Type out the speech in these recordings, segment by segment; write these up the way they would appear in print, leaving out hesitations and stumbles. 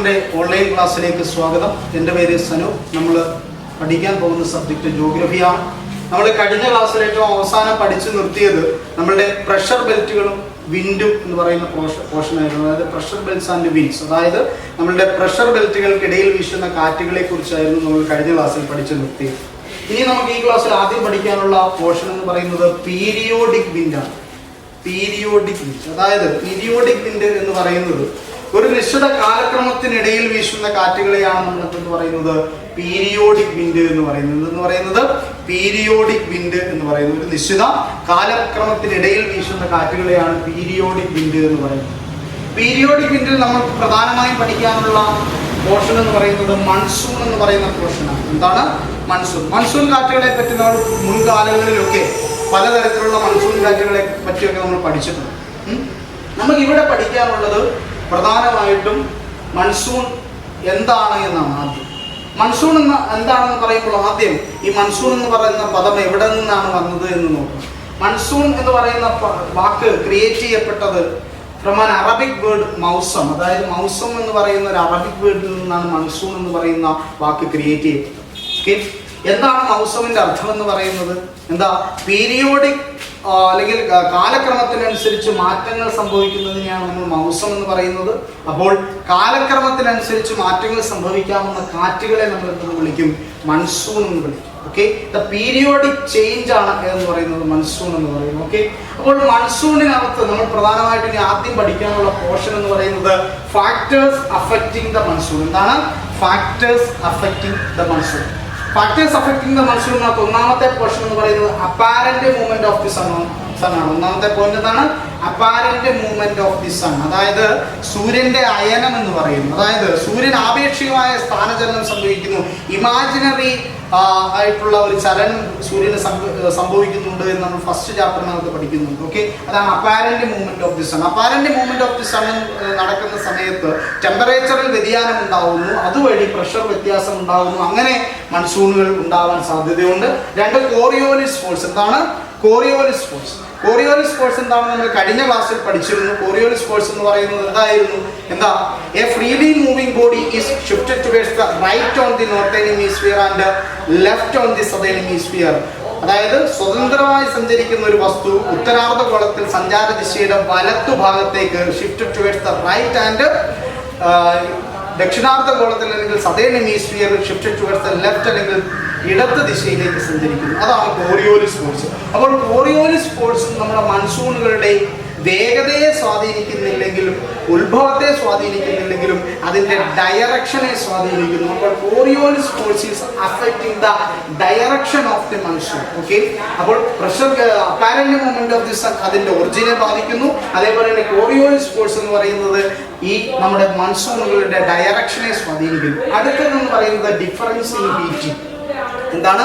നമ്മുടെ ഓൺലൈൻ ക്ലാസ്സിലേക്ക് സ്വാഗതം. എൻ്റെ പേര് സനു. നമ്മൾ പഠിക്കാൻ പോകുന്ന സബ്ജക്റ്റ് ജോഗ്രഫിയാണ്. നമ്മൾ കഴിഞ്ഞ ക്ലാസ്സിൽ ഏറ്റവും അവസാനം പഠിച്ചു നിർത്തിയത് നമ്മളുടെ പ്രഷർ ബെൽറ്റുകളും വിൻഡും എന്ന് പറയുന്ന പോർഷനായിരുന്നു. അതായത് പ്രഷർ ബെൽറ്റ്സ് ആൻഡ് വിൻഡ്സ്, അതായത് നമ്മളുടെ പ്രഷർ ബെൽറ്റുകൾക്കിടയിൽ വീശുന്ന കാറ്റുകളെ കുറിച്ചായിരുന്നു നമ്മൾ കഴിഞ്ഞ ക്ലാസ്സിൽ പഠിച്ചു നിർത്തിയത്. ഇനി നമുക്ക് ഈ ക്ലാസ്സിൽ ആദ്യം പഠിക്കാനുള്ള പോർഷൻ എന്ന് പറയുന്നത് പീരിയോഡിക് വിൻഡാണ്. പീരിയോഡിക് വിൻഡ്, അതായത് പീരിയോഡിക് വിൻഡ് എന്ന് പറയുന്നത് ഒരു നിശ്ചിത കാലക്രമത്തിനിടയിൽ വീശുന്ന കാറ്റുകളെയാണ് നമ്മൾ എന്തെന്ന് പറയുന്നത് പീരിയോഡിക് വിൻഡ് എന്ന് പറയുന്നത്. പീരിയോഡിക് വിൻഡ് എന്ന് പറയുന്നത് ഒരു നിശ്ചിത കാലക്രമത്തിനിടയിൽ വീശുന്ന കാറ്റുകളെയാണ് പീരിയോഡിക് വിൻഡ് എന്ന് പറയുന്നത്. പീരിയോഡിക് വിൻഡിൽ നമ്മൾ പ്രധാനമായും പഠിക്കാനുള്ള പോർഷൻ എന്ന് പറയുന്നത് മൺസൂൺ എന്ന് പറയുന്ന പോർഷനാണ്. എന്താണ് മൺസൂൺ? മൺസൂൺ കാറ്റുകളെ പറ്റി നമ്മൾ മുൻകാലങ്ങളിലൊക്കെ പലതരത്തിലുള്ള മൺസൂൺ കാറ്റുകളെ പറ്റിയൊക്കെ നമ്മൾ പഠിച്ചിട്ടുണ്ട്. നമുക്കിവിടെ പഠിക്കാനുള്ളത് പ്രധാനമായിട്ടും മൺസൂൺ എന്താണ് എന്നാണ്. ആദ്യം മൺസൂൺ എന്താണെന്ന് പറയുമ്പോൾ ആദ്യം ഈ മൺസൂൺ എന്ന് പറയുന്ന പദം എവിടെ നിന്നാണ് വന്നത് എന്ന് നോക്കാം. മൺസൂൺ എന്ന് പറയുന്ന വാക്ക് ക്രിയേറ്റ് ചെയ്യപ്പെട്ടത് ഫ്രം ആൻ അറബിക് വേർഡ് മൗസം, അതായത് മൗസം എന്ന് പറയുന്ന ഒരു അറബിക് വേർഡിൽ നിന്നാണ് മൺസൂൺ എന്ന് പറയുന്ന വാക്ക് ക്രിയേറ്റ് ചെയ്യപ്പെട്ടത്. എന്താണ് മൗസമിന്റെ അർത്ഥം എന്ന് പറയുന്നത്? എന്താ? പീരിയോഡിക് അല്ലെങ്കിൽ കാലക്രമത്തിനനുസരിച്ച് മാറ്റങ്ങൾ സംഭവിക്കുന്നതിനെയാണ് നമ്മൾ മൗസം എന്ന് പറയുന്നത്. അപ്പോൾ കാലക്രമത്തിനനുസരിച്ച് മാറ്റങ്ങൾ സംഭവിക്കാവുന്ന കാറ്റുകളെ നമ്മൾ എന്തെന്ന് വിളിക്കും? മൺസൂൺ എന്ന് വിളിക്കും. ഓക്കെ, ദ പീരിയോഡിക് ചേഞ്ച് ആണ് എന്ന് പറയുന്നത് മൺസൂൺ എന്ന് പറയുന്നത്. ഓക്കെ, അപ്പോൾ മൺസൂണിനകത്ത് നമ്മൾ പ്രധാനമായിട്ട് ഇനി ആദ്യം പഠിക്കാനുള്ള പോർഷൻ എന്ന് പറയുന്നത് ഫാക്ടേഴ്സ് അഫക്റ്റിംഗ് ദ മൺസൂൺ. എന്താണ് factors affecting the monsoon? Factors affecting the മൺസൂണിനകത്ത് ഒന്നാമത്തെ പോർഷൻ എന്ന് പറയുന്നത് apparent movement of the sun ആണ്. ഒന്നാമത്തെ പോയിന്റ് എന്താണ്? Apparent movement of the sun, അതായത് സൂര്യന്റെ അയനം എന്ന് പറയുന്നു. അതായത് സൂര്യൻ ആപേക്ഷികമായ സ്ഥാനചലനം സംഭവിക്കുന്നു, ഇമാജിനറി ആയിട്ടുള്ള ഒരു ചലനം സൂര്യന് സംഭവിക്കുന്നുണ്ട് എന്ന് നമ്മൾ ഫസ്റ്റ് ചാപ്റ്ററിനകത്ത് പഠിക്കുന്നുണ്ട്. ഓക്കെ, അതാണ് apparent movement of the sun. Apparent movement of the sun നടക്കുന്ന സമയത്ത് ടെമ്പറേച്ചറിൽ വ്യതിയാനം ഉണ്ടാവുന്നു, അതുവഴി പ്രഷർ വ്യത്യാസം ഉണ്ടാവുന്നു. അങ്ങനെ മൺസൂണുകൾ ഉണ്ടാവാൻ സാധ്യതയുണ്ട്. രണ്ട്, കോറിയോലിസ് ഫോഴ്സ്. എന്താണ് കോറിയോലിസ് ഫോഴ്സ്? കോറിയോലിസ് ഫോഴ്സ് എന്താണെന്ന് നമ്മൾ കഴിഞ്ഞ ക്ലാസ്സിൽ പഠിച്ചിരുന്നു. കോറിയോലിസ് ഫോഴ്സ് എന്ന് പറയുന്നത് എന്തായിരുന്നു? എന്താ? A freely moving body is shifted towards the right on the northern hemisphere and left on the southern hemisphere. അതായത് സ്വതന്ത്രമായി സഞ്ചരിക്കുന്ന ഒരു വസ്തു ഉത്തരാർദ്ധഗോളത്തിൽ സഞ്ചാര ദിശയുടെ വലത്തു ഭാഗത്തേക്ക് shifted towards the right and ദക്ഷിണാർദ്ധഗോളത്തിൽ അല്ലെങ്കിൽ southern hemisphere shifted towards the left അല്ലെങ്കിൽ ഇടത്ത് ദിശയിലേക്ക് സഞ്ചരിക്കുന്നു. അതാണ് കോറിയോലിസ് ഫോഴ്സ്. അപ്പോൾ കോറിയോലിസ് ഫോഴ്സ് നമ്മുടെ മൺസൂണുകളുടെ വേഗതയെ സ്വാധീനിക്കുന്നില്ലെങ്കിലും ഉത്ഭവത്തെ സ്വാധീനിക്കുന്നില്ലെങ്കിലും അതിൻ്റെ ഡയറക്ഷനെ സ്വാധീനിക്കുന്നു. അപ്പോൾ Coriolis force is affecting the direction of the monsoon. Okay, അപ്പോൾ pressure apparent movement of the sun അതിൻ്റെ ഒറിജിനെ ബാധിക്കുന്നു. അതേപോലെ തന്നെ കോറിയോലിസ് ഫോഴ്സ് എന്ന് പറയുന്നത് ഈ നമ്മുടെ മൺസൂണുകളുടെ ഡയറക്ഷനെ സ്വാധീനിക്കുന്നു. അടുത്തതെന്ന് പറയുന്നത് ഡിഫറൻസ് ഇൻ ഹീറ്റിംഗ്. എന്താണ്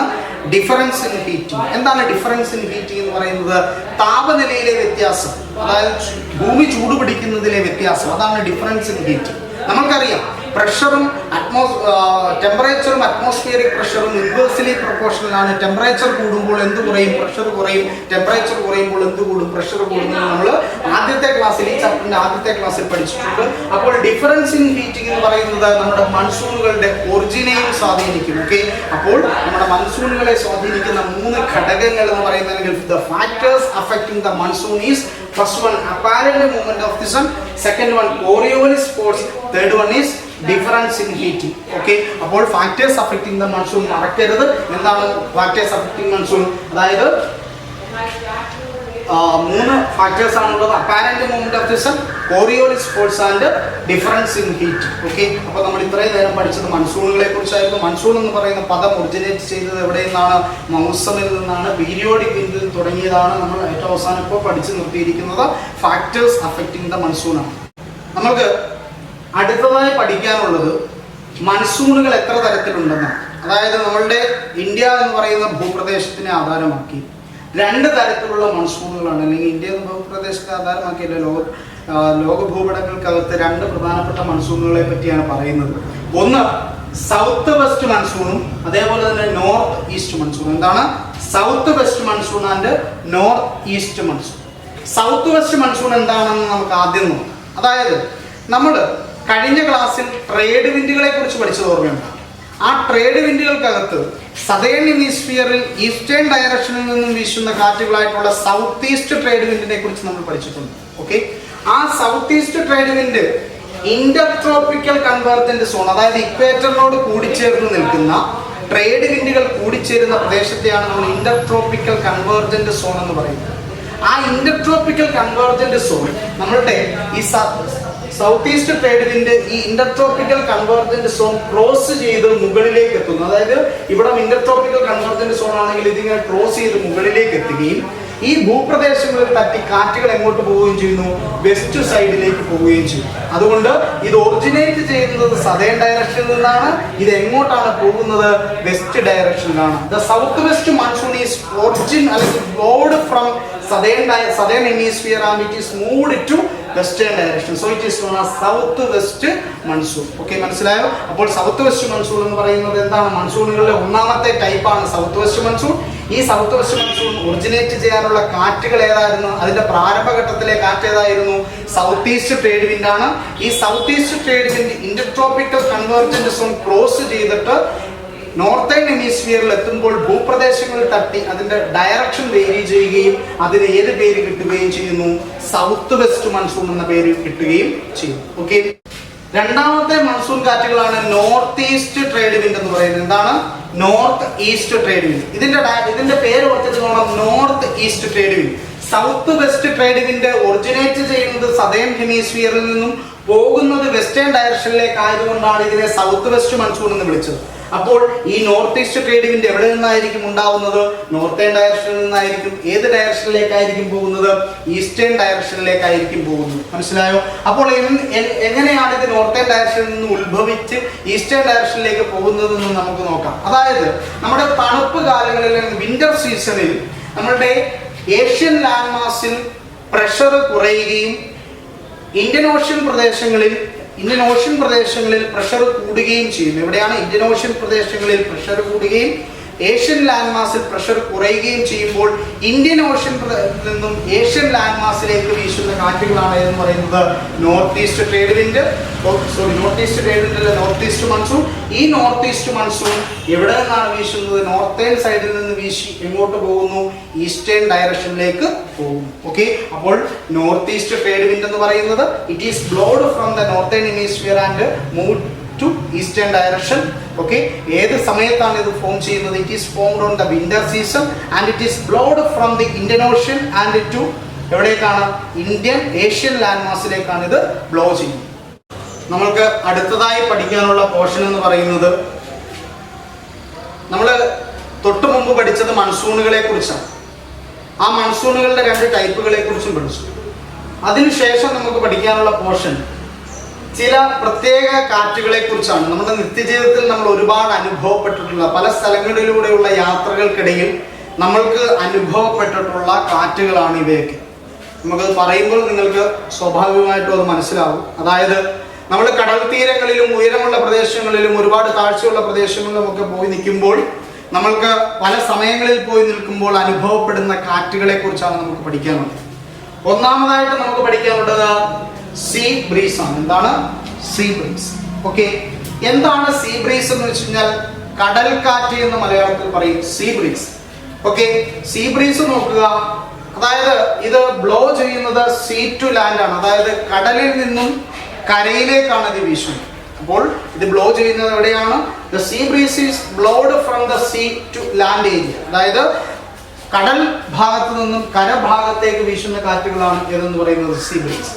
ഡിഫറൻസ് ഇൻ ഹീറ്റിംഗ്? എന്താണ് ഡിഫറൻസ് ഇൻ ഹീറ്റിംഗ് എന്ന് പറയുന്നത്? താപനിലയിലെ വ്യത്യാസം, അതായത് ഭൂമി ചൂടുപിടിക്കുന്നതിലെ വ്യത്യാസം, അതാണ് ഡിഫറൻസ് ഇൻ ഹീറ്റിംഗ്. നമുക്കറിയാം പ്രഷറും ടെമ്പറേച്ചറും അറ്റ്മോസ്ഫിയറിക് പ്രഷറും ഇൻവേഴ്സ്ലി പ്രൊപ്പോർഷണലാണ്. ടെമ്പറേച്ചർ കൂടുമ്പോൾ എന്ത് കുറയും? പ്രഷർ കുറയും. ടെമ്പറേച്ചർ കുറയുമ്പോൾ എന്ത് കൂടും? പ്രഷർ കൂടുന്നു. നമ്മൾ ആദ്യത്തെ ക്ലാസ്സിൽ, ഈ ചാപ്റ്ററിന്റെ ആദ്യത്തെ ക്ലാസ്സിൽ പഠിച്ചിട്ടുണ്ട്. അപ്പോൾ ഡിഫറൻസ് ഇൻ ഹീറ്റിംഗ് എന്ന് പറയുന്നത് നമ്മുടെ മൺസൂണുകളുടെ ഒറിജിനെയും സ്വാധീനിക്കും. ഓക്കെ, അപ്പോൾ നമ്മുടെ മൺസൂണുകളെ സ്വാധീനിക്കുന്ന മൂന്ന് ഘടകങ്ങൾ എന്ന് പറയുന്നത് the factors affecting the monsoon is first one apparent movement of the sun, second one Coriolis force, third one is difference in heating. Okay, അപ്പോൾ ഫാക്ടേഴ്സ് അഫക്റ്റിംഗ് ദ മൺസൂൺ മറക്കരുത്. എന്താണ് ഫാക്ടേഴ്സ് അഫക്റ്റിംഗ് മൺസൂൺ? അതായത് മൂന്ന് factors ആണുള്ളത്: apparent movement of the sun, Coriolis force and difference in heat. Okay, അപ്പോൾ നമ്മൾ ഇത്രയും നേരം പഠിച്ചത് മൺസൂണുകളെ കുറിച്ചായിരുന്നു. മൺസൂൺ എന്ന് പറയുന്ന പദം ഒറിജിനേറ്റ് ചെയ്തത് എവിടെ നിന്നാണ്? മൗസമിൽ നിന്നാണ്. പീരിയോഡിക് വിൻഡിൽ തുടങ്ങിയതാണ്. നമ്മൾ ഏറ്റവും അവസാനം ഇപ്പോൾ പഠിച്ചു നിർത്തിയിരിക്കുന്നത് ഫാക്ടേഴ്സ് അഫക്റ്റിംഗ് ദ മൺസൂൺ ആണ്. നമുക്ക് അടുത്തതായി പഠിക്കാനുള്ളത് മൺസൂണുകൾ എത്ര തരത്തിലുണ്ടെന്നാണ്. അതായത് നമ്മളുടെ ഇന്ത്യ എന്ന് പറയുന്ന ഭൂപ്രദേശത്തിനെ ആധാരമാക്കി രണ്ട് തരത്തിലുള്ള മൺസൂണുകളാണ്, അല്ലെങ്കിൽ ഇന്ത്യ എന്ന ഭൂപ്രദേശത്തെ ആധാരമാക്കിയല്ല, ലോക ഭൂപടങ്ങൾക്കകത്ത് രണ്ട് പ്രധാനപ്പെട്ട മൺസൂണുകളെ പറ്റിയാണ് പറയുന്നത്. ഒന്ന് സൗത്ത് വെസ്റ്റ് മൺസൂണും അതേപോലെ തന്നെ നോർത്ത് ഈസ്റ്റ് മൺസൂൺ. എന്താണ് south west monsoon and north east monsoon? South west monsoon എന്താണെന്ന് നമുക്ക് ആദ്യം നോക്കാം. അതായത് നമ്മൾ കഴിഞ്ഞ ക്ലാസ്സിൽ ട്രേഡ് വിൻഡുകളെ കുറിച്ച് പഠിച്ചത് ഓർമ്മയുണ്ട്. ആ ട്രേഡ് വിൻഡുകൾക്കകത്ത് സദേൺ ഹെമിസ്ഫിയറിൽ ഈസ്റ്റേൺ ഡയറക്ഷനിൽ നിന്നും വീശുന്ന കാറ്റുകളായിട്ടുള്ള സൗത്ത് ഈസ്റ്റ് ട്രേഡ് വിൻഡിനെ കുറിച്ച് നമ്മൾ പഠിച്ചിട്ടുണ്ട്. ഓക്കെ, ആ south east trade wind intertropical convergent zone, അതായത് ഇക്വേറ്ററിനോട് കൂടിച്ചേർന്ന് നിൽക്കുന്ന ട്രേഡ് വിൻഡുകൾ കൂടിച്ചേരുന്ന പ്രദേശത്തെയാണ് നമ്മൾ ഇന്റർട്രോപ്പിക്കൽ കൺവേർജന്റ് സോൺ എന്ന് പറയുന്നത്. ആ ഇന്റർട്രോപ്പിക്കൽ കൺവേർജന്റ് സോൺ നമ്മളുടെ ഈ സൗത്ത് ഈസ്റ്റ് ട്രേഡ് വിൻഡ് ഈ ഇന്റർട്രോപ്പിക്കൽ കൺവേർജന്റ് സോൺ ക്രോസ് ചെയ്ത് മുകളിലേക്ക് എത്തുന്നു. അതായത് ഇവിടെ ഇന്റർട്രോപ്പിക്കൽ കൺവേർജന്റ് സോൺ ആണെങ്കിൽ ഇതിങ്ങനെ ക്രോസ് ചെയ്ത് മുകളിലേക്ക് എത്തുകയും ഈ ഭൂപ്രദേശങ്ങളിൽ തട്ടി കാറ്റുകൾ എങ്ങോട്ട് പോവുകയും ചെയ്യുന്നു? വെസ്റ്റ് സൈഡിലേക്ക് പോവുകയും ചെയ്യും. അതുകൊണ്ട് ഇത് ഒറിജിനേറ്റ് ചെയ്യുന്നത് സദേൺ ഡയറക്ഷനിൽ നിന്നാണ്. ഇത് എങ്ങോട്ടാണ് പോകുന്നത്? വെസ്റ്റ് ഡയറക്ഷനിലാണ്. The south west monsoon is origin അല്ലെങ്കിൽ blowed from southern hemisphere and it is moved to western direction, so it is known as south west monsoon. Okay, മനസ്സിലായോ? അപ്പോൾ സൗത്ത് വെസ്റ്റ് മൺസൂൺ എന്ന് പറയുന്നത് എന്താണ്? മൺസൂണുകളുടെ ഒന്നാമത്തെ ടൈപ്പാണ് സൗത്ത് വെസ്റ്റ് മൺസൂൺ. ഈ south west monsoon originate ചെയ്യാനുള്ള കാറ്റുകൾ ഏതായിരുന്നു? അതിന്റെ പ്രാരംഭഘട്ടത്തിലെ കാറ്റ് ഏതായിരുന്നു? സൗത്ത് ഈസ്റ്റ് ട്രേഡ് വിൻഡ് ആണ്. ഈ south east trade wind intertropical convergent zone cross ചെയ്തിട്ട് നോർത്തേൺ ഹെമിസ്ഫിയറിൽ എത്തുമ്പോൾ ഭൂപ്രദേശങ്ങളിൽ തട്ടി അതിന്റെ ഡയറക്ഷൻ വേരി ചെയ്യുകയും അതിന് ഏത് പേര് കിട്ടുകയും ചെയ്യുന്നു? സൗത്ത് വെസ്റ്റ് മൺസൂൺ എന്ന പേര് കിട്ടുകയും ചെയ്യും. ഓക്കെ, രണ്ടാമത്തെ മൺസൂൺ കാറ്റുകളാണ് നോർത്ത് ഈസ്റ്റ് ട്രേഡ് വിൻഡ് എന്ന് പറയുന്നത്. എന്താണ്? North east trade wind. ഇതിന്റെ പേര് ഓർത്തിട്ട് നോക്കണം, north east trade wind. South west trade wind originate ചെയ്യുന്നത് സദേൺ ഹെമിസ്ഫിയറിൽ നിന്നും പോകുന്നത് വെസ്റ്റേൺ ഡയറക്ഷനിലേക്ക് ആയതുകൊണ്ടാണ് ഇതിനെ സൗത്ത് വെസ്റ്റ് മൺസൂൺ എന്ന് വിളിച്ചത്. അപ്പോൾ ഈ നോർത്ത് ഈസ്റ്റ് ട്രേഡ് വിൻഡ് എവിടെ നിന്നായിരിക്കും ഉണ്ടാവുന്നത്? നോർത്തേൺ ഡയറക്ഷനിൽ നിന്നായിരിക്കും. ഏത് ഡയറക്ഷനിലേക്കായിരിക്കും പോകുന്നത്? ഈസ്റ്റേൺ ഡയറക്ഷനിലേക്കായിരിക്കും പോകുന്നത്. മനസ്സിലായോ? അപ്പോൾ എങ്ങനെയാണ് ഇത് നോർത്തേൺ ഡയറക്ഷനിൽ നിന്ന് ഉത്ഭവിച്ച് ഈസ്റ്റേൺ ഡയറക്ഷനിലേക്ക് പോകുന്നതെന്ന് നമുക്ക് നോക്കാം. അതായത് നമ്മുടെ തണുപ്പ് കാലങ്ങളിൽ വിന്റർ സീസണിൽ നമ്മളുടെ ഏഷ്യൻ ലാൻഡ് മാസിൽ പ്രഷർ കുറയുകയും ഇന്ത്യൻ ഓഷ്യൻ പ്രദേശങ്ങളിൽ പ്രഷർ കൂടുകയും ചെയ്യും. എവിടെയാണ്? ഇന്ത്യൻ ഓഷ്യൻ പ്രദേശങ്ങളിൽ പ്രഷർ കൂടുകയും ഏഷ്യൻ ലാൻഡ് മാസിൽ പ്രഷർ കുറയുകയും ചെയ്യുമ്പോൾ ഇന്ത്യൻ ഓഷ്യൻ നിന്നും ഏഷ്യൻ ലാൻഡ് മാസിലേക്ക് വീശുന്ന കാറ്റുകളാണ് എന്ന് പറയുന്നത് north east trade wind. North east trade wind അല്ല, നോർത്ത് ഈസ്റ്റ് മൺസൂൺ. ഈ നോർത്ത് ഈസ്റ്റ് മൺസൂൺ എവിടെ നിന്നാണ് വീശുന്നത്? നോർത്തേൺ സൈഡിൽ നിന്ന് വീശി എങ്ങോട്ട് പോകുന്നു? ഈസ്റ്റേൺ ഡയറക്ഷനിലേക്ക് പോകുന്നു. ഓക്കെ, അപ്പോൾ നോർത്ത് ഈസ്റ്റ് ട്രേഡ് വിൻഡ് എന്ന് പറയുന്നത് it is blowed from the northern hemisphere and move to eastern direction. Okay, ഏത് സമയത്താണ് ഇത് ഫോം ചെയ്യുന്നത്? It is formed on the winter season and it is blowed from the Indian ocean and to എവിടേക്കാണ്? Indian Asian land മാസിലേക്കാണ് ഇത് blow ചെയ്യുന്നത്. നമ്മൾക്ക് അടുത്തതായി പഠിക്കാനുള്ള പോർഷൻ എന്ന് പറയുന്നത് നമ്മൾ തൊട്ടു മുമ്പ് പഠിച്ചത് മൺസൂണുകളെ കുറിച്ചാണ്. ആ മൺസൂണുകളുടെ രണ്ട് ടൈപ്പുകളെ കുറിച്ചും പഠിച്ചു. അതിനുശേഷം നമുക്ക് പഠിക്കാനുള്ള പോർഷൻ ചില പ്രത്യേക കാറ്റുകളെ കുറിച്ചാണ്. നമ്മുടെ നിത്യജീവിതത്തിൽ നമ്മൾ ഒരുപാട് അനുഭവപ്പെട്ടിട്ടുള്ള പല സ്ഥലങ്ങളിലൂടെയുള്ള യാത്രകൾക്കിടയിൽ നമ്മൾക്ക് അനുഭവപ്പെട്ടിട്ടുള്ള കാറ്റുകളാണ് ഇവയൊക്കെ. നമുക്കത് പറയുമ്പോൾ നിങ്ങൾക്ക് സ്വാഭാവികമായിട്ടും അത് മനസ്സിലാവും. അതായത് നമ്മൾ കടൽ തീരങ്ങളിലും ഉയരമുള്ള പ്രദേശങ്ങളിലും ഒരുപാട് താഴ്ചയുള്ള പ്രദേശങ്ങളിലും ഒക്കെ പോയി നിൽക്കുമ്പോൾ നമ്മൾക്ക് പല സമയങ്ങളിൽ പോയി നിൽക്കുമ്പോൾ അനുഭവപ്പെടുന്ന കാറ്റുകളെ കുറിച്ചാണ് നമുക്ക് പഠിക്കാനുള്ളത്. ഒന്നാമതായിട്ട് നമുക്ക് പഠിക്കാനുള്ളത് സീ ബ്രീസ് ആണ്. എന്താണ് സീ ബ്രീസ്? ഓക്കെ, എന്താണ് സീ ബ്രീസ് എന്ന് വെച്ച് കഴിഞ്ഞാൽ കടൽ കാറ്റ് എന്ന് മലയാളത്തിൽ പറയും see breeze. Okay, see breeze നോക്കുക. അതായത് ഇത് ബ്ലോ ചെയ്യുന്നത് സീ ടു ലാൻഡ് ആണ്. അതായത് കടലിൽ നിന്നും കരയിലേക്കാണ് ഇത് വീശുന്നത്. അപ്പോൾ ഇത് ബ്ലോ ചെയ്യുന്നത് എവിടെയാണ്? The sea breeze is blowed from the sea to land area. അതായത് കടൽ ഭാഗത്ത് നിന്നും കരഭാഗത്തേക്ക് വീശുന്ന കാറ്റുകളാണ് ഏതെന്ന് പറയുന്നത് സീ ബ്രീസ്.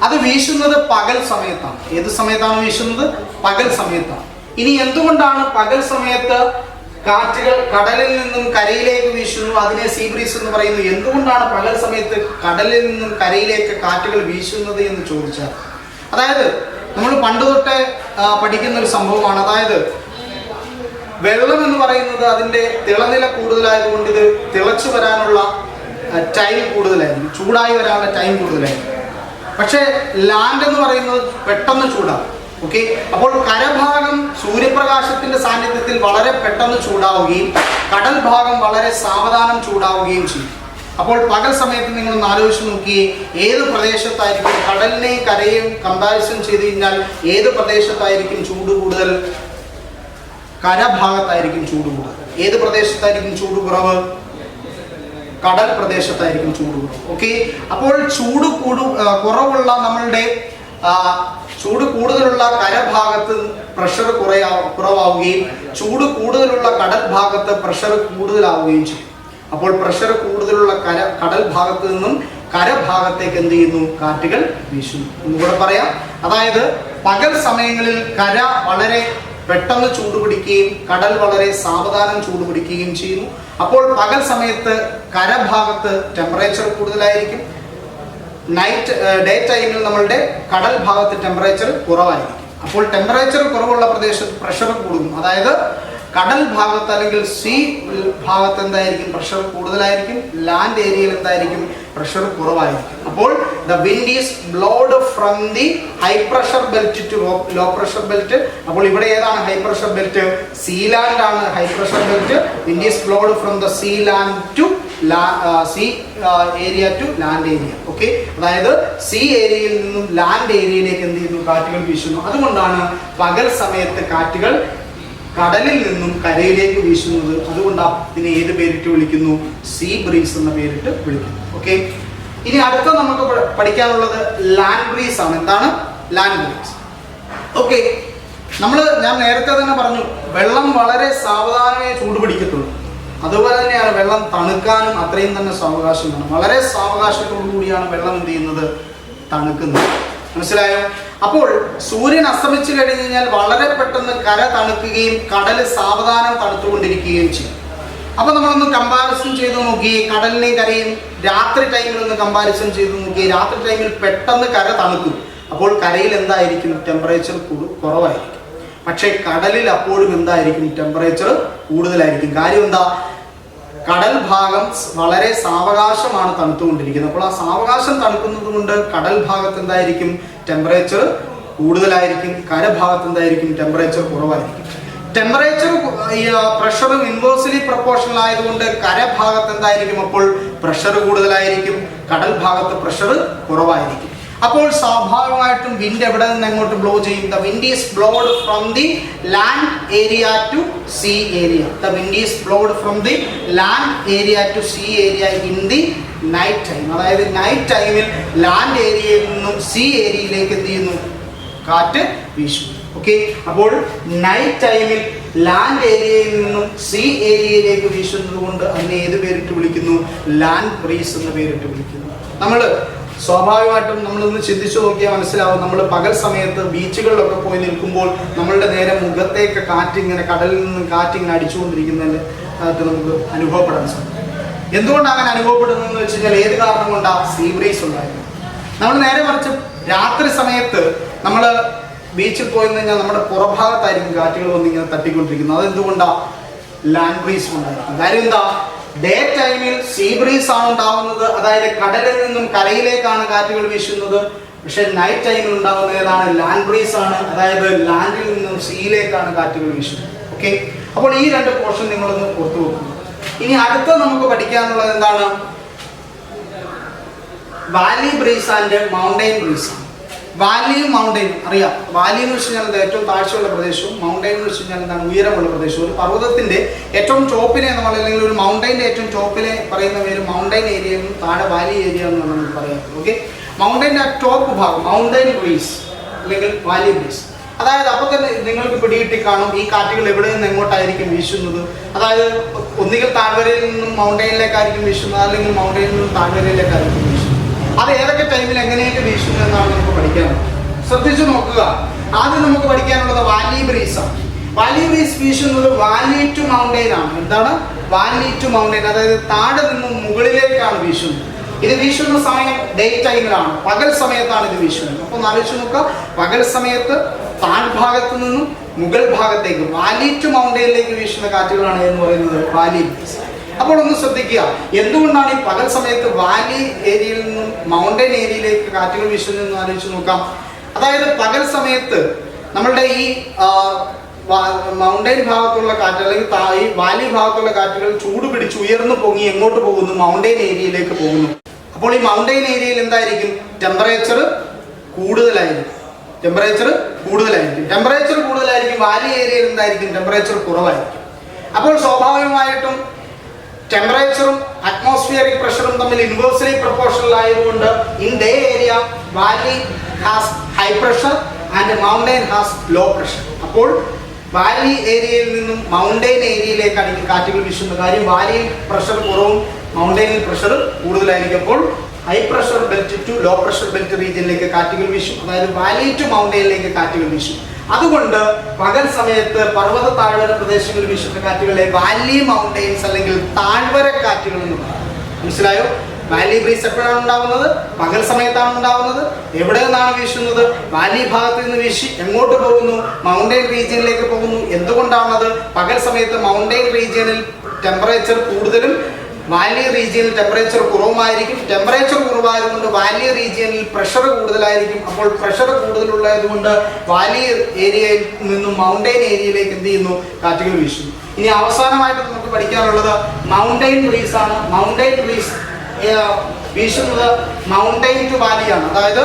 അത് വീശുന്നത് പകൽ സമയത്താണ്. ഏത് സമയത്താണ് വീശുന്നത്? പകൽ സമയത്താണ്. ഇനി എന്തുകൊണ്ടാണ് പകൽ സമയത്ത് കാറ്റുകൾ കടലിൽ നിന്നും കരയിലേക്ക് വീശുന്നു, അതിനെ സീ ബ്രീസ് എന്ന് പറയുന്നു? എന്തുകൊണ്ടാണ് പകൽ സമയത്ത് കടലിൽ നിന്നും കരയിലേക്ക് കാറ്റുകൾ വീശുന്നത് എന്ന് ചോദിച്ചാൽ, അതായത് നമ്മൾ പണ്ട് തൊട്ടേ പഠിക്കുന്ന ഒരു സംഭവമാണ്. അതായത് വെള്ളം എന്ന് പറയുന്നത് അതിൻ്റെ തിളനില കൂടുതലായതുകൊണ്ട് ഇത് തിളച്ചു വരാനുള്ള ടൈം കൂടുതലായിരുന്നു, ചൂടായി വരാനുള്ള ടൈം കൂടുതലായിരുന്നു. പക്ഷേ ലാൻഡ് എന്ന് പറയുന്നത് പെട്ടെന്ന് ചൂടാകും. ഓക്കെ, അപ്പോൾ കരഭാഗം സൂര്യപ്രകാശത്തിന്റെ സാന്നിധ്യത്തിൽ വളരെ പെട്ടെന്ന് ചൂടാവുകയും കടൽ ഭാഗം വളരെ സാവധാനം ചൂടാവുകയും ചെയ്യും. അപ്പോൾ പകൽ സമയത്ത് നിങ്ങളൊന്ന് ആലോചിച്ച് നോക്കിയേ, ഏത് പ്രദേശത്തായിരിക്കും, കടലിനെയും കരയും കമ്പാരിസൺ ചെയ്ത് കഴിഞ്ഞാൽ ഏത് പ്രദേശത്തായിരിക്കും ചൂട് കൂടുതൽ? കരഭാഗത്തായിരിക്കും ചൂട് കൂടുതൽ. ഏത് പ്രദേശത്തായിരിക്കും ചൂട് കുറവ്? കടൽ പ്രദേശത്തായിരിക്കും ചൂട് കുറവ്. ഓക്കെ, അപ്പോൾ ചൂട് കുറവുള്ള നമ്മളുടെ ചൂട് കൂടുതലുള്ള കരഭാഗത്ത് പ്രഷർ കുറവാവുകയും ചൂട് കൂടുതലുള്ള കടൽ ഭാഗത്ത് പ്രഷർ കൂടുതലാവുകയും ചെയ്യും. അപ്പോൾ പ്രഷർ കൂടുതലുള്ള കടൽ ഭാഗത്ത് നിന്നും കരഭാഗത്തേക്ക് എന്ത് ചെയ്യുന്നു? കാറ്റുകൾ വീശുന്നു. ഒന്നുകൂടെ പറയാം. അതായത് പകൽ സമയങ്ങളിൽ കര വളരെ പെട്ടെന്ന് ചൂടുപിടിക്കുകയും കടൽ വളരെ സാവധാനം ചൂടുപിടിക്കുകയും ചെയ്യുന്നു. അപ്പോൾ പകൽ സമയത്ത് കരഭാഗത്ത് ടെമ്പറേച്ചർ കൂടുതലായിരിക്കും. ഡേ ടൈമിൽ നമ്മളുടെ കടൽ ഭാഗത്ത് ടെമ്പറേച്ചർ കുറവായിരിക്കും. അപ്പോൾ ടെമ്പറേച്ചർ കുറവുള്ള പ്രദേശത്ത് പ്രഷർ കൂടും. അതായത് കടൽ ഭാഗത്ത് അല്ലെങ്കിൽ സീ ഭാഗത്ത് എന്തായിരിക്കും? പ്രഷർ കൂടുതലായിരിക്കും. ലാൻഡ് ഏരിയയിൽ എന്തായിരിക്കും? പ്രഷർ കുറവായിരിക്കും. അപ്പോൾ the wind is blowed from the high pressure belt to low pressure belt. അപ്പോൾ ഇവിടെ ഏതാണ് high pressure belt? Sea land ആണ് high pressure belt. Wind is blowed from the sea land to sea area to land area. Okay, അതായത് sea ഏരിയയിൽ നിന്നും land ഏരിയയിലേക്ക് എന്ത് ചെയ്യുന്നു? കാറ്റുകൾ വീശുന്നു. അതുകൊണ്ടാണ് പകൽ സമയത്ത് കാറ്റുകൾ കടലിൽ നിന്നും കരയിലേക്ക് വീശുന്നത്. അതുകൊണ്ട് ഇതിനെ ഏത് പേരിട്ട് വിളിക്കുന്നു? സീ ബ്രീസ് എന്ന പേരിട്ട് വിളിക്കുന്നു. ഓക്കെ, ഇനി അടുത്ത നമുക്ക് പഠിക്കാനുള്ളത് ലാൻഡ് ബ്രീസ് ആണ്. എന്താണ് ലാൻഡ് ബ്രീസ്? ഓക്കെ, ഞാൻ നേരത്തെ തന്നെ പറഞ്ഞു, വെള്ളം വളരെ സാവധാനമേ ചൂട് പിടിക്കത്തുള്ളൂ. അതുപോലെ തന്നെയാണ് വെള്ളം തണുക്കാനും അത്രയും തന്നെ സാവകാശം വേണം. വളരെ സാവകാശത്തോടു കൂടിയാണ് വെള്ളം എന്ത് ചെയ്യുന്നത്? തണുക്കുന്നത്. മനസ്സിലായോ? അപ്പോൾ സൂര്യൻ അസ്തമിച്ചു കഴിഞ്ഞു കഴിഞ്ഞാൽ വളരെ പെട്ടെന്ന് കര തണുക്കുകയും കടല് സാവധാനം തണുത്തുകൊണ്ടിരിക്കുകയും ചെയ്യും. അപ്പൊ നമ്മളൊന്ന് കമ്പാരിസൺ ചെയ്ത് നോക്കി, കടലിനെയും കരയും രാത്രി ടൈമിൽ ഒന്ന് കമ്പാരിസൺ ചെയ്ത് നോക്കി. രാത്രി ടൈമിൽ പെട്ടെന്ന് കര തണുക്കും. അപ്പോൾ കരയിൽ എന്തായിരിക്കും? ടെമ്പറേച്ചർ കുറവായിരിക്കും. പക്ഷേ കടലിൽ അപ്പോഴും എന്തായിരിക്കും? ടെമ്പറേച്ചർ കൂടുതലായിരിക്കും. കാര്യം എന്താ? കടൽ ഭാഗം വളരെ സാവകാശമാണ് തണുത്തുകൊണ്ടിരിക്കുന്നത്. അപ്പോൾ ആ സാവകാശം തണുക്കുന്നത് കൊണ്ട് കടൽ ഭാഗത്ത് എന്തായിരിക്കും? ടെമ്പറേച്ചർ കൂടുതലായിരിക്കും. കരഭാഗത്ത് എന്തായിരിക്കും? ടെമ്പറേച്ചർ കുറവായിരിക്കും. ടെമ്പറേച്ചർ പ്രഷറും ഇൻവേഴ്സ്ലി പ്രൊപ്പോർഷണൽ ആയതുകൊണ്ട് കരഭാഗത്ത് എന്തായിരിക്കും? അപ്പോൾ പ്രഷർ കൂടുതലായിരിക്കും. കടൽ ഭാഗത്ത് പ്രഷർ കുറവായിരിക്കും. അപ്പോൾ സ്വാഭാവികമായിട്ടും വിൻഡ് എവിടെ നിന്ന് എങ്ങോട്ട് ബ്ലോ ചെയ്യും? The wind is blowed from the land area to sea area. The wind is blowed from the land area to sea area in the night time. അതായത് നൈറ്റ് ടൈമിൽ ലാൻഡ് ഏരിയയിൽ നിന്നും സീ ഏരിയയിലേക്ക് എന്ത് ചെയ്യുന്നു? കാറ്റ് വീശുന്നു. ഓക്കെ, അപ്പോൾ നൈറ്റ് ടൈമിൽ ലാൻഡ് ഏരിയയിൽ നിന്നും സീ ഏരിയയിലേക്ക് വീശുന്നത് കൊണ്ട് അതിനെ ഏത് പേരിട്ട് വിളിക്കുന്നു? ലാൻഡ് ബ്രീസ് എന്ന പേരിട്ട് വിളിക്കുന്നു. സ്വാഭാവികമായിട്ടും നമ്മളൊന്ന് ചിന്തിച്ചു നോക്കിയാൽ മനസ്സിലാവും. നമ്മൾ പകൽ സമയത്ത് ബീച്ചുകളിലൊക്കെ പോയി നിൽക്കുമ്പോൾ നമ്മളുടെ നേരെ മുഖത്തേക്ക് കാറ്റിങ്ങനെ, കടലിൽ നിന്ന് കാറ്റിങ്ങനെ അടിച്ചുകൊണ്ടിരിക്കുന്നതിന് നമുക്ക് അനുഭവപ്പെടാൻ സാധിക്കും. എന്തുകൊണ്ടാണ് അങ്ങനെ അനുഭവപ്പെടുന്നതെന്ന് വെച്ച് കഴിഞ്ഞാൽ ഏത് കാരണം കൊണ്ടാണ്? സീ ബ്രീസ് ഉണ്ടായിരുന്നു. നമ്മൾ നേരെ മറിച്ച് രാത്രി സമയത്ത് നമ്മൾ ബീച്ചിൽ പോയി കഴിഞ്ഞാൽ നമ്മുടെ പുറഭാഗത്തായിരിക്കും കാറ്റുകൾ വന്നിങ്ങനെ തട്ടിക്കൊണ്ടിരിക്കുന്നത്. അതെന്തുകൊണ്ടാണ്? ലാൻഡ് ബ്രീസ് കൊണ്ടായിരിക്കും. കാര്യം എന്താ? ഡേ ടൈമിൽ സീ ബ്രീസ് ആണ് ഉണ്ടാവുന്നത്. അതായത് കടലിൽ നിന്നും കരയിലേക്കാണ് കാറ്റുകൾ വീശുന്നത്. പക്ഷെ നൈറ്റ് ടൈമിൽ ഉണ്ടാകുന്ന ഏതാണ്? ലാൻഡ് ബ്രീസ് ആണ്. അതായത് ലാൻഡിൽ നിന്നും സീയിലേക്കാണ് കാറ്റുകൾ വീശുന്നത്. ഓക്കെ, അപ്പോൾ ഈ രണ്ട് പോർഷൻ നിങ്ങളൊന്ന് ഓർത്തു വെക്കുക. ഇനി അടുത്ത നമുക്ക് പഠിക്കാനുള്ളത് എന്താണ്? Valley breeze and mountain breeze. വാലിയും മൗണ്ടൈനും അറിയാം. വാലി എന്ന് വെച്ച് കഴിഞ്ഞാൽ ഏറ്റവും താഴ്ചയുള്ള പ്രദേശവും മൗണ്ടൈൻ എന്ന് വെച്ച് കഴിഞ്ഞാൽ എന്താണ്? ഉയരമുള്ള പ്രദേശവും. ഒരു പർവ്വതത്തിന്റെ ഏറ്റവും ടോപ്പിനെ നമ്മൾ, അല്ലെങ്കിൽ ഒരു മൗണ്ടൈൻ്റെ ഏറ്റവും ടോപ്പിനെ പറയുന്ന പേര് മൗണ്ടൈൻ ഏരിയ എന്നും താഴെ വാലി ഏരിയ എന്നും നമ്മൾ പറയാം. ഓക്കെ, മൗണ്ടൈൻ്റെ ടോപ്പ് ഭാഗം മൗണ്ടൈൻ ബ്രീസ് അല്ലെങ്കിൽ വാലി ബ്രീസ്. അതായത് അപ്പോൾ തന്നെ നിങ്ങൾക്ക് പിടികിട്ടി കാണും ഈ കാറ്റുകൾ എവിടെ നിന്ന് എങ്ങോട്ടായിരിക്കും വീശുന്നത്. അതായത് ഒന്നുകിൽ താഴ്വരയിൽ നിന്നും മൗണ്ടൈനിലേക്കായിരിക്കും വീശുന്നത്, അല്ലെങ്കിൽ മൗണ്ടൈനിൽ നിന്നും താഴ്വരയിലേക്കായിരിക്കും വീശുന്നത്. അത് ഏതൊക്കെ ടൈമിൽ എങ്ങനെയൊക്കെ വീശുന്നു എന്നാണ് നമുക്ക് പഠിക്കാനുള്ളത്. ശ്രദ്ധിച്ചു നോക്കുക. ആദ്യം നമുക്ക് പഠിക്കാനുള്ളത് വാലി ബ്രീസ് ആണ്. വാലി ബ്രീസ് വീശുന്നത് വാലി ടു മൗണ്ടൈൻ ആണ്. എന്താണ്? വാലി ടു മൗണ്ടൈൻ, അതായത് താഴെ നിന്നും മുകളിലേക്കാണ് വീശുന്നത്. ഇത് വീശുന്ന സമയം ഡേ ടൈമിലാണ്, പകൽ സമയത്താണ് ഇത് വീശുന്നത്. അപ്പോൾ ഒന്ന് ആലോചിച്ച് നോക്കുക. പകൽ സമയത്ത് താഴ്ഭാഗത്ത് നിന്നും മുകൾ ഭാഗത്തേക്ക് വാലി ടു മൗണ്ടൈനിലേക്ക് വീശുന്ന കാറ്റുകളാണ് എന്ന് പറയുന്നത് വാലി ബ്രീസ്. അപ്പോൾ ഒന്ന് ശ്രദ്ധിക്കുക, എന്തുകൊണ്ടാണ് ഈ പകൽ സമയത്ത് വാലി ഏരിയയിൽ നിന്നും മൗണ്ടൈൻ ഏരിയയിലേക്ക് കാറ്റുകൾ വീശുന്നതെന്ന് ആലോചിച്ച് നോക്കാം. അതായത് പകൽ സമയത്ത് നമ്മളുടെ ഈ മൗണ്ടൈൻ ഭാഗത്തുള്ള കാറ്റ് അല്ലെങ്കിൽ ഈ വാലി ഭാഗത്തുള്ള കാറ്റുകൾ ചൂട് പിടിച്ച് ഉയർന്നു പൊങ്ങി എങ്ങോട്ട് പോകുന്നു? മൗണ്ടൈൻ ഏരിയയിലേക്ക് പോകുന്നു. അപ്പോൾ ഈ മൗണ്ടൈൻ ഏരിയയിൽ എന്തായിരിക്കും? ടെമ്പറേച്ചർ കൂടുതലായിരിക്കും. ടെമ്പറേച്ചർ കൂടുതലായിരിക്കും. വാലി ഏരിയയിൽ എന്തായിരിക്കും? ടെമ്പറേച്ചർ കുറവായിരിക്കും. അപ്പോൾ സ്വാഭാവികമായിട്ടും ടെമ്പറേച്ചറും അറ്റ്മോസ്ഫിയറിക് പ്രഷറും തമ്മിൽ ഇൻവേഴ്സ്ലി പ്രൊപ്പോർഷണൽ ആയതുകൊണ്ട് in day area valley has high pressure and mountain has low pressure. അപ്പോൾ വാലി ഏരിയയിൽ നിന്നും മൗണ്ടൈൻ ഏരിയയിലേക്കായിരിക്കും കാറ്റുകൾ വീശുന്ന. കാര്യം വാലിയിൽ പ്രഷർ കുറവും മൗണ്ടൈനിൽ പ്രഷർ കൂടുതലായിരിക്കും. അപ്പോൾ high pressure belt to low pressure belt റീജിയനിലേക്ക് കാറ്റുകൾ വീശും. അതായത് വാലി ടു മൗണ്ടൈനിലേക്ക് കാറ്റുകൾ വീശും. അതുകൊണ്ട് പകൽ സമയത്ത് പർവ്വത താഴ്വര പ്രദേശങ്ങളിൽ വീശുന്ന കാറ്റുകളെ വാലി മൗണ്ടൈൻസ് അല്ലെങ്കിൽ താഴ്വര കാറ്റുകൾ എന്ന് പറയും. മനസ്സിലായോ? വാലി ബ്രീസ് എപ്പോഴാണ് ഉണ്ടാവുന്നത്? പകൽ സമയത്താണ് ഉണ്ടാവുന്നത്. എവിടെ നിന്നാണ് വീശുന്നത്? വാലി ഭാഗത്ത് നിന്ന് വീശി എങ്ങോട്ട് പോകുന്നു? മൗണ്ടൈൻ റീജിയനിലേക്ക് പോകുന്നു. എന്തുകൊണ്ടാണത്? പകൽ സമയത്ത് മൗണ്ടൈൻ റീജിയനിൽ ടെമ്പറേച്ചർ കൂടുതലും വാലി റീജിയനിൽ ടെമ്പറേച്ചർ കുറവുമായിരിക്കും. ടെമ്പറേച്ചർ കുറവായതുകൊണ്ട് വാലി റീജിയനിൽ പ്രഷർ കൂടുതലായിരിക്കും. അപ്പോൾ പ്രഷർ കൂടുതലുള്ളതുകൊണ്ട് വാലി ഏരിയയിൽ നിന്നും മൗണ്ടൈൻ ഏരിയയിലേക്ക് എന്ത് ചെയ്യുന്നു? കാറ്റുകൾ വീശുന്നു. ഇനി അവസാനമായിട്ട് നമുക്ക് പഠിക്കാനുള്ളത് മൗണ്ടൈൻ ബ്രീസ് ആണ്. മൗണ്ടൈൻ ബ്രീസ് വീശുന്നത് മൗണ്ടൈൻ ടു വാലിയാണ്. അതായത്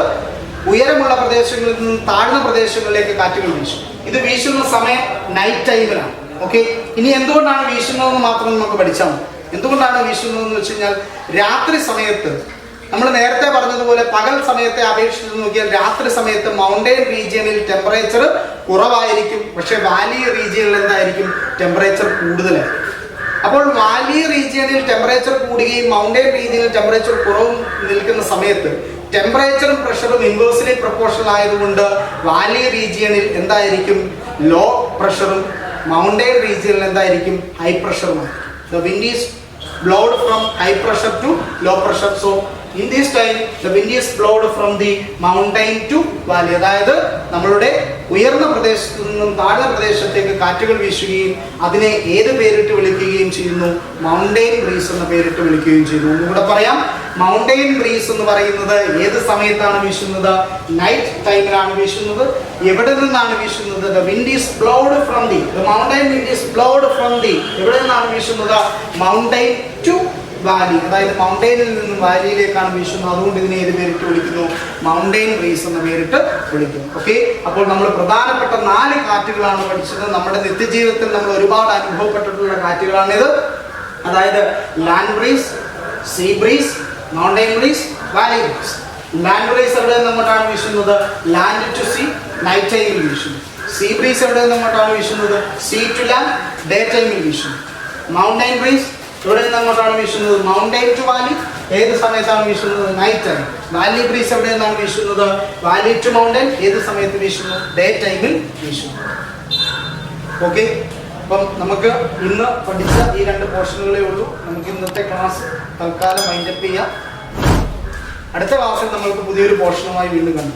ഉയരമുള്ള പ്രദേശങ്ങളിൽ നിന്നും താഴ്ന്ന പ്രദേശങ്ങളിലേക്ക് കാറ്റുകൾ വീശും. ഇത് വീശുന്ന സമയം നൈറ്റ് ടൈമിലാണ്. ഓക്കെ, ഇനി എന്തുകൊണ്ടാണ് വീശുന്നതെന്ന് മാത്രം നമുക്ക് പഠിച്ചാൽ മതി. എന്തുകൊണ്ടാണ് വീശുന്നതെന്ന് വെച്ച് കഴിഞ്ഞാൽ രാത്രി സമയത്ത് നമ്മൾ നേരത്തെ പറഞ്ഞതുപോലെ പകൽ സമയത്തെ അപേക്ഷിച്ച് നോക്കിയാൽ രാത്രി സമയത്ത് മൗണ്ടൈൻ റീജിയനിൽ ടെമ്പറേച്ചർ കുറവായിരിക്കും. പക്ഷെ വാലി റീജിയനിൽ എന്തായിരിക്കും? ടെമ്പറേച്ചർ കൂടുതലായിരിക്കും. അപ്പോൾ വാലി റീജിയനിൽ ടെമ്പറേച്ചർ കൂടുകയും മൗണ്ടൈൻ റീജിയനിൽ ടെമ്പറേച്ചർ കുറവും നിൽക്കുന്ന സമയത്ത് ടെമ്പറേച്ചറും പ്രഷറും ഇൻവേഴ്സ്ലി പ്രൊപ്പോർഷണൽ ആയതുകൊണ്ട് വാലി റീജിയനിൽ എന്തായിരിക്കും? ലോ പ്രഷറും മൗണ്ടൈൻ റീജിയനിൽ എന്തായിരിക്കും? High പ്രഷറുമാണ്. The wind is blowed from high pressure to low pressure. So in this time the wind is blowed from the mountain to valley. അതായത് നമ്മളുടെ ഉയർന്ന പ്രദേശത്തു നിന്നും താഴ്ന്ന പ്രദേശത്തേക്ക് കാറ്റുകൾ വീശുകയും അതിനെ ഏത് പേരിട്ട് വിളിക്കുകയും ചെയ്യുന്നു? മൗണ്ടൈൻ ബ്രീസ് എന്ന പേരിട്ട് വിളിക്കുകയും ചെയ്യുന്നു. ഒന്നുകൂടെ പറയാം. മൗണ്ടൈൻ ബ്രീസ് എന്ന് പറയുന്നത് ഏത് സമയത്താണ് വീശുന്നത്? നൈറ്റ് ടൈമിലാണ് വീശുന്നത്. എവിടെ നിന്നാണ് വീശുന്നത്? The wind is blowed from the mountain wind is blowed from the എവിടെ നിന്നാണ് വീശുന്നത്? Mountain to Valley. അതായത് മൗണ്ടൈനിൽ നിന്നും വാലിയിലേക്കാണ് വീശുന്നത്. അതുകൊണ്ട് ഇതിനെ ഏത് പേരിട്ട് വിളിക്കുന്നു? മൗണ്ടൈൻ ബ്രീസ് എന്ന പേരിട്ട് വിളിക്കുന്നു. ഓക്കെ, അപ്പോൾ നമ്മൾ പ്രധാനപ്പെട്ട 4 കാറ്റുകളാണ് പഠിച്ചത്. നമ്മുടെ നിത്യജീവിതത്തിൽ നമ്മൾ ഒരുപാട് അനുഭവപ്പെട്ടിട്ടുള്ള കാറ്റുകളാണിത്. അതായത് land breeze, see breeze, mountain breeze, Valley breeze. Land breeze എവിടെ നിന്ന് അങ്ങോട്ടാണ് വീശുന്നത്? ലാൻഡ് ടു സീ നൈറ്റ് ടൈമിൽ വീശുന്നു. സീ ബ്രീസ് എവിടെ നിന്ന് അങ്ങോട്ടാണ് വീശുന്നത്? സീ ടു ലാൻഡ് ഡേ ടൈമിൽ വീശുന്നു. മൗണ്ടൈൻ ബ്രീസ് എവിടെ നിന്ന് അങ്ങോട്ടാണ് വീശുന്നത്? മൗണ്ടൈൻ ടു വാലി ഏത് സമയത്താണ് വീശുന്നത്? Night time. വാലി ബ്രീസ് എവിടെ നിന്നാണ് വീശുന്നത്? വാലി ടു മൗണ്ടൈൻ ഏത് സമയത്ത് വീശുന്നു? ഡേ ടൈമിൽ വീശുന്നു. ഓക്കെ, അപ്പം നമുക്ക് ഇന്ന് പഠിച്ച ഈ 2 പോർഷനുകളേ ഉള്ളൂ. നമുക്ക് ഇന്നത്തെ ക്ലാസ് തൽക്കാലം വൈൻഡപ്പ് ചെയ്യാം. അടുത്ത ക്ലാസ്സിൽ നമ്മൾക്ക് പുതിയൊരു പോർഷനുമായി വീണ്ടും കണ്ടു.